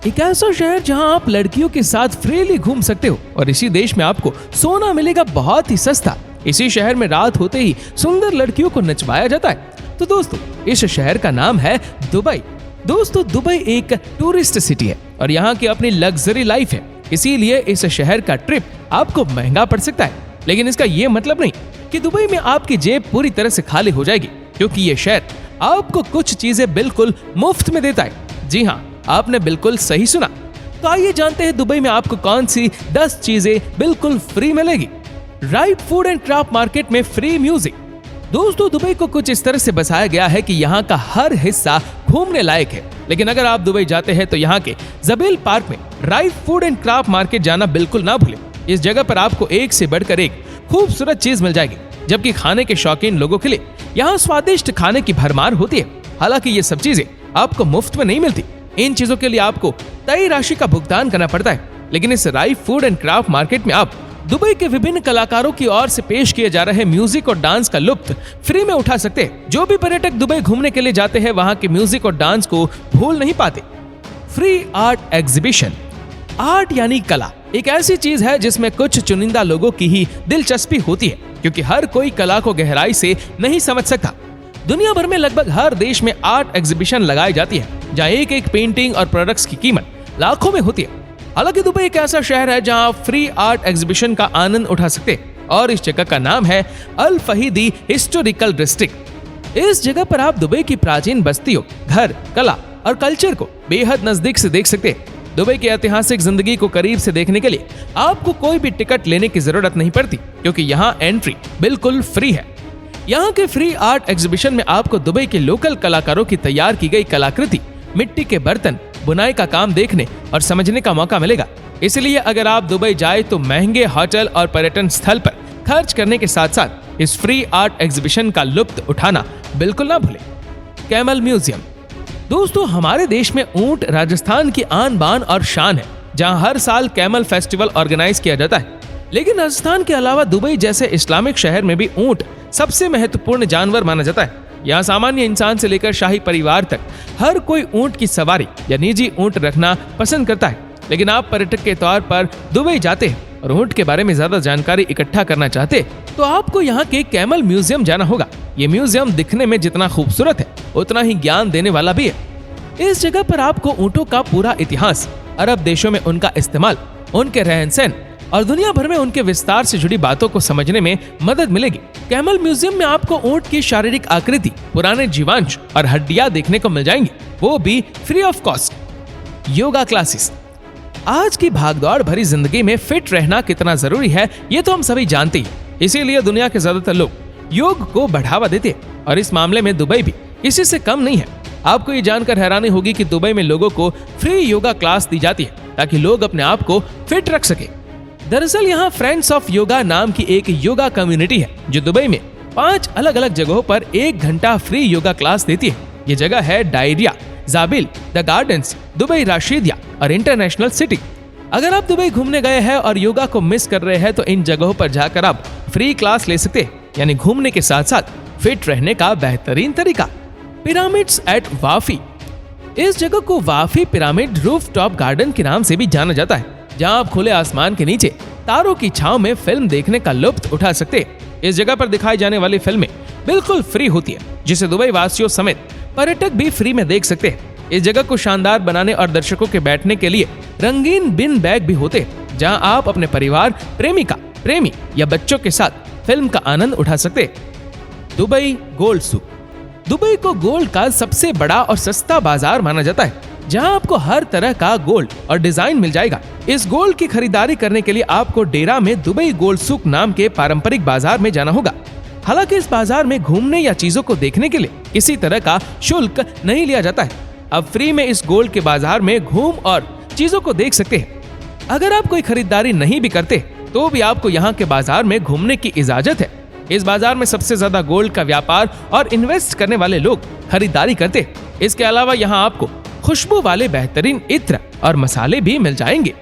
एक ऐसा शहर जहां आप लड़कियों के साथ फ्रीली घूम सकते हो और इसी देश में आपको सोना मिलेगा बहुत ही सस्ता। इसी शहर में रात होते ही सुंदर लड़कियों को नचवाया जाता है। तो दोस्तों, इस शहर का नाम है दुबई। दोस्तों, दुबई एक टूरिस्ट सिटी है और यहाँ की अपनी लग्जरी लाइफ है, इसीलिए इस शहर का ट्रिप आपको महंगा पड़ सकता है। लेकिन इसका ये मतलब नहीं कि दुबई में आपकी जेब पूरी तरह से खाली हो जाएगी, क्योंकि ये शहर आपको कुछ चीजें बिल्कुल मुफ्त में देता है। जी हाँ, आपने बिल्कुल सही सुना। तो आइए जानते हैं दुबई में आपको कौन सी 10 चीजें बिल्कुल फ्री मिलेगी। Right food and craft market में फ्री म्यूजिक। दोस्तों, दुबई को कुछ इस तरह से बसाया गया है कि यहाँ का हर हिस्सा घूमने लायक है। लेकिन अगर आप दुबई जाते हैं तो यहाँ के जबील पार्क में right food and craft market जाना बिल्कुल ना भूलें। इस जगह पर आपको एक से बढ़कर एक खूबसूरत चीज मिल जाएगी, जबकि खाने के शौकीन लोगों के लिए यहाँ स्वादिष्ट खाने की भरमार होती है। हालांकि ये सब चीजें आपको मुफ्त में नहीं मिलती। इन चीजों के लिए आपको तय राशि का भुगतान करना पड़ता है। लेकिन इस right food and craft market में आप दुबई के विभिन्न कलाकारों की ओर से पेश किए जा रहे म्यूजिक और डांस का लुत्फ फ्री में उठा सकते हैं। जो भी पर्यटक दुबई घूमने के लिए जाते हैं वहां के म्यूजिक और डांस को भूल नहीं पाते। Free art exhibition. आर्ट यानी कला एक ऐसी चीज है जिसमें कुछ चुनिंदा लोगों की ही दिलचस्पी होती है, क्योंकि हर कोई कला को गहराई से नहीं समझ सकता। दुनिया भर में लगभग हर देश में आर्ट एग्जीबिशन लगाई जाती है, जहाँ एक एक पेंटिंग और प्रोडक्ट्स की कीमत लाखों में होती है। हालांकि दुबई एक ऐसा शहर है जहां आप फ्री आर्ट एग्जीबिशन का आनंद उठा सकते हैं और इस जगह का नाम है अल फहीदी हिस्टोरिकल डिस्ट्रिक्ट। इस जगह पर आप दुबई की प्राचीन बस्तियों, घर, कला और कल्चर को बेहद नजदीक से देख सकते हैं। दुबई की ऐतिहासिक जिंदगी को करीब से देखने के लिए आपको कोई भी टिकट लेने की जरूरत नहीं पड़ती, क्योंकि यहाँ एंट्री बिल्कुल फ्री है। यहाँ के फ्री आर्ट एग्जीबिशन में आपको दुबई के लोकल कलाकारों की तैयार की गई कलाकृति, मिट्टी के बर्तन, बुनाई का काम देखने और समझने का मौका मिलेगा। इसलिए अगर आप दुबई जाए तो महंगे होटल और पर्यटन स्थल पर खर्च करने के साथ साथ इस फ्री आर्ट एग्जीबिशन का लुत्फ उठाना बिल्कुल ना भूलें। Camel museum. दोस्तों, हमारे देश में ऊंट राजस्थान की आन बान और शान है, जहां हर साल कैमल फेस्टिवल ऑर्गेनाइज किया जाता है। लेकिन राजस्थान के अलावा दुबई जैसे इस्लामिक शहर में भी ऊंट सबसे महत्वपूर्ण जानवर माना जाता है। यहाँ सामान्य इंसान से लेकर शाही परिवार तक हर कोई ऊंट की सवारी या निजी ऊंट रखना पसंद करता है। लेकिन आप पर्यटक के तौर पर दुबई जाते हैं और ऊंट के बारे में ज्यादा जानकारी इकट्ठा करना चाहते हैं तो आपको यहाँ के कैमल म्यूजियम जाना होगा। ये म्यूजियम दिखने में जितना खूबसूरत है उतना ही ज्ञान देने वाला भी है। इस जगह पर आपको ऊंटों का पूरा इतिहास, अरब देशों में उनका इस्तेमाल, उनके रहन सहन और दुनिया भर में उनके विस्तार से जुड़ी बातों को समझने में मदद मिलेगी। कैमल म्यूजियम में आपको ऊंट की शारीरिक आकृति, पुराने जीवांश और हड्डियां देखने को मिल जाएंगी, वो भी free of cost. Yoga classes. आज की भागदौड़ भरी जिंदगी में फिट रहना कितना जरूरी है ये तो हम सभी जानते हैं। इसीलिए दुनिया के ज्यादातर लोग योग को बढ़ावा देते हैं और इस मामले में दुबई भी इसी से कम नहीं है। आपको ये जानकर हैरानी होगी कि दुबई में लोगों को फ्री योगा क्लास दी जाती है ताकि लोग अपने आप को फिट रख सके। दरअसल यहाँ फ्रेंड्स ऑफ योगा नाम की एक योगा कम्युनिटी है जो दुबई में 5 अलग अलग जगहों पर 1 घंटा फ्री योगा क्लास देती है। ये जगह है diarrhoea, जाबिल, the gardens, Dubai Rashidiya और इंटरनेशनल सिटी। अगर आप दुबई घूमने गए हैं और योगा को मिस कर रहे हैं तो इन जगहों पर जाकर आप फ्री क्लास ले सकते हैं, यानी घूमने के साथ साथ फिट रहने का बेहतरीन तरीका। Pyramids at Wafi. इस जगह को वाफी पिरामिड रूफटॉप गार्डन के नाम से भी जाना जाता है, जहां आप खुले आसमान के नीचे तारों की छांव में फिल्म देखने का लुत्फ उठा सकते हैं। इस जगह पर दिखाई जाने वाली फिल्में बिल्कुल फ्री होती है, जिसे दुबई वासियों समेत पर्यटक भी फ्री में देख सकते हैं। इस जगह को शानदार बनाने और दर्शकों के बैठने के लिए रंगीन बिन बैग भी होते हैं, जहां आप अपने परिवार, प्रेमिका, प्रेमी या बच्चों के साथ फिल्म का आनंद उठा सकते हैं। Dubai gold souk. दुबई को गोल्ड का सबसे बड़ा और सस्ता बाजार माना जाता है, जहां आपको हर तरह का गोल्ड और डिजाइन मिल जाएगा। इस गोल्ड की खरीदारी करने के लिए आपको डेरा में दुबई गोल्ड सूक नाम के पारंपरिक बाजार में जाना होगा। हालांकि इस बाजार में घूमने या चीजों को देखने के लिए किसी तरह का शुल्क नहीं लिया जाता है। अब फ्री में इस गोल्ड के बाजार में घूम और चीजों को देख सकते हैं। अगर आप कोई खरीदारी नहीं भी करते तो भी आपको यहाँ के बाजार में घूमने की इजाजत है। इस बाजार में सबसे ज्यादा गोल्ड का व्यापार और इन्वेस्ट करने वाले लोग खरीदारी करते हैं। इसके अलावा यहाँ आपको खुशबू वाले बेहतरीन इत्र और मसाले भी मिल जाएंगे।